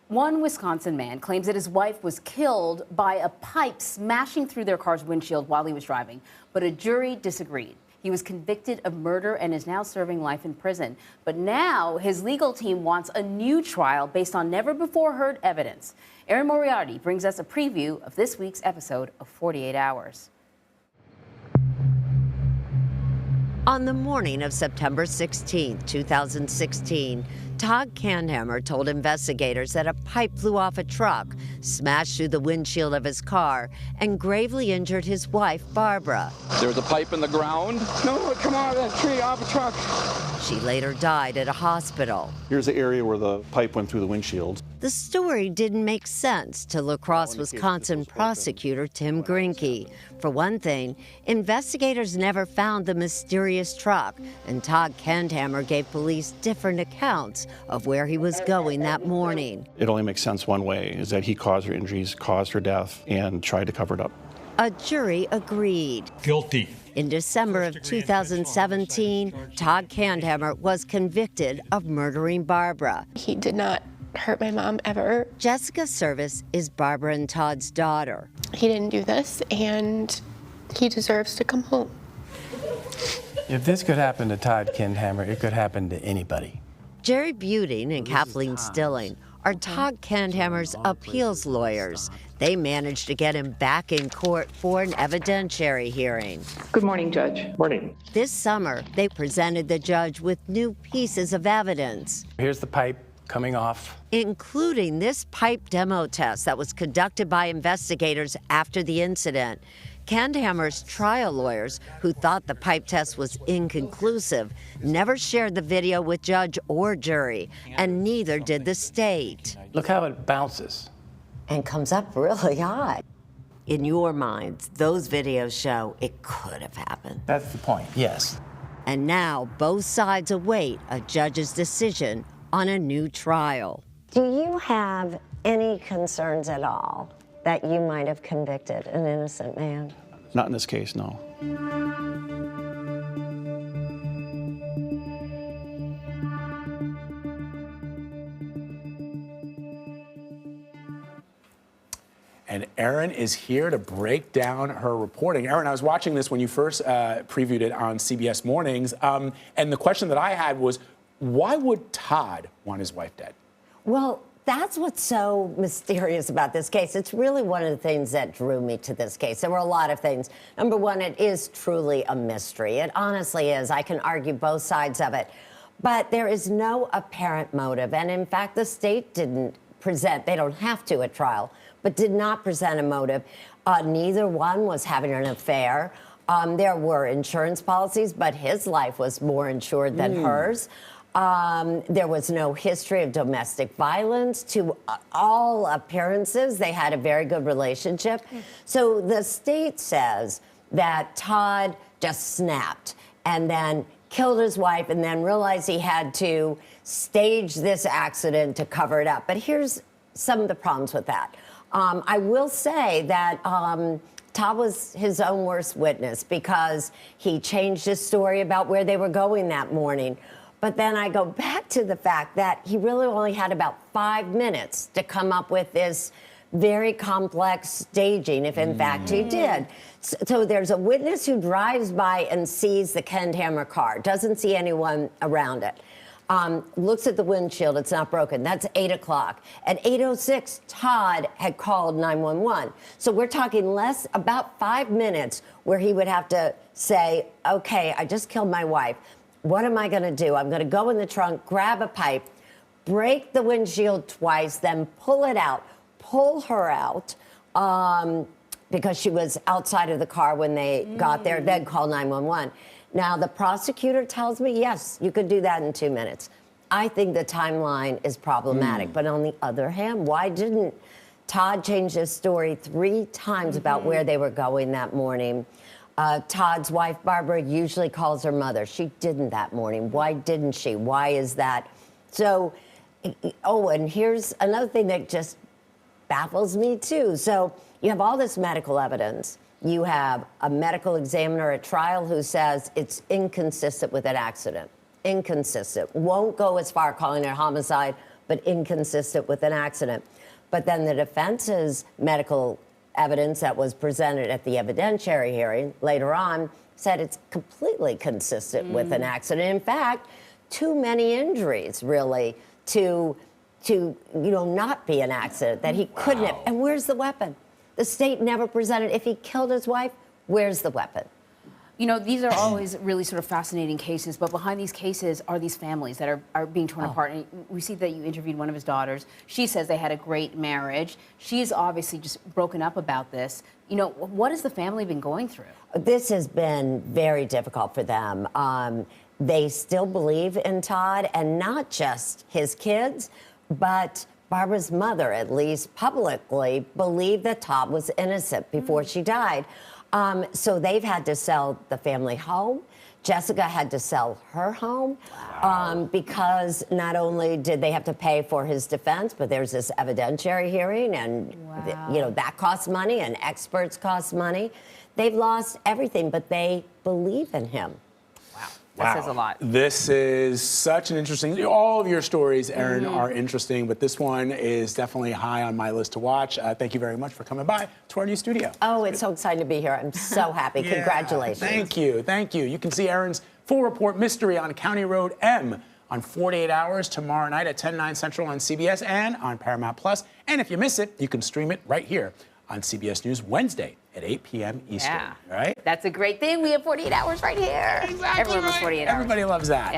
One Wisconsin man claims that his wife was killed by a pipe smashing through their car's windshield while he was driving, but a jury disagreed. He was convicted of murder and is now serving life in prison. But now his legal team wants a new trial based on never-before-heard evidence. Erin Moriarty brings us a preview of this week's episode of 48 Hours. On the morning of September 16, 2016, Todd Candhammer told investigators that a pipe flew off a truck, smashed through the windshield of his car, and gravely injured his wife, Barbara. There was a pipe in the ground. No, come out of that tree, off a truck. She later died at a hospital. Here's the area where the pipe went through the windshield. The story didn't make sense to La Crosse, Wisconsin prosecutor Tim Grinke. For one thing, investigators never found the mysterious truck, and Todd Candhammer gave police different accounts of where he was going that morning. It only makes sense one way, is that he caused her injuries, caused her death, and tried to cover it up. A jury agreed. Guilty. In December of 2017, Todd Candhammer was convicted of murdering Barbara. He did not hurt my mom ever. Jessica Service is Barbara and Todd's daughter. He didn't do this, and he deserves to come home. If this could happen to Todd Candhammer, it could happen to anybody. Jerry Buting and Kathleen Stilling are Todd Candhammer's appeals lawyers. They managed to get him back in court for an evidentiary hearing. Good morning, Judge. Morning. This summer, they presented the judge with new pieces of evidence. Here's the pipe coming off, including this pipe demo test that was conducted by investigators after the incident. Candhammer's trial lawyers, who thought the pipe test was inconclusive, never shared the video with judge or jury, and neither did the state. Look how it bounces. And comes up really high. In your minds, those videos show it could have happened. That's the point, yes. And now both sides await a judge's decision on a new trial. Do you have any concerns at all that you might have convicted an innocent man? Not in this case, no. And Erin is here to break down her reporting. Erin, I was watching this when you first previewed it on CBS Mornings, and the question that I had was, why would Todd want his wife dead? Well, that's what's so mysterious about this case. It's really one of the things that drew me to this case. There were a lot of things. Number one, it is truly a mystery. It honestly is. I can argue both sides of it. But there is no apparent motive. And in fact, the state didn't present, they don't have to at trial, but did not present a motive. Neither one was having an affair. There were insurance policies, but his life was more insured than hers. There was no history of domestic violence. To all appearances, they had a very good relationship. So the state says that Todd just snapped and then killed his wife and then realized he had to stage this accident to cover it up. But here's some of the problems with that. I will say that Todd was his own worst witness because he changed his story about where they were going that morning. But then I go back to the fact that he really only had about 5 minutes to come up with this very complex staging, if in fact he did. So there's a witness who drives by and sees the Candhammer car, doesn't see anyone around it. Looks at the windshield, it's not broken. That's 8 o'clock. At 8:06, Todd had called 911. So we're talking about 5 minutes where he would have to say, okay, I just killed my wife. What am I gonna do? I'm gonna go in the trunk, grab a pipe, break the windshield twice, then pull it out, pull her out, because she was outside of the car when they got there, then call 911. Now, the prosecutor tells me, yes, you could do that in 2 minutes. I think the timeline is problematic. But on the other hand, why didn't Todd change his story 3 times about where they were going that morning? Todd's wife, Barbara, usually calls her mother. She didn't that morning. Why didn't she? Why is that? So, oh, and here's another thing that just baffles me, too. So you have all this medical evidence. You have a medical examiner at trial who says it's inconsistent with an accident. Inconsistent. Won't go as far calling it a homicide, but inconsistent with an accident. But then the defense's medical evidence that was presented at the evidentiary hearing later on said it's completely consistent with an accident. In fact, too many injuries, really, to not be an accident, that he couldn't have. And where's the weapon? The state never presented. If he killed his wife, where's the weapon? You know, these are always really sort of fascinating cases, but behind these cases are these families that are being torn apart. And we see that you interviewed one of his daughters. She says they had a great marriage. She's obviously just broken up about this. You know, what has the family been going through? This has been very difficult for them. They still believe in Todd, and not just his kids, but Barbara's mother, at least publicly, believed that Todd was innocent before she died. So they've had to sell the family home. Jessica had to sell her home because not only did they have to pay for his defense, but there's this evidentiary hearing, and that costs money, and experts cost money. They've lost everything, but they believe in him. That says a lot. This is such an interesting. All of your stories, Erin, are interesting, but this one is definitely high on my list to watch. Thank you very much for coming by to our new studio. Oh, it's so exciting to be here. I'm so happy. Yeah, Congratulations. Thank you. Thank you. You can see Erin's full report mystery on County Road M on 48 Hours tomorrow night at 10, 9 Central on CBS and on Paramount Plus. And if you miss it, you can stream it right here on CBS News Wednesday at 8 p.m. Eastern. Yeah. Right? That's a great thing. We have 48 hours right here. Exactly. Everyone loves 48 hours. Everybody loves that. Yeah.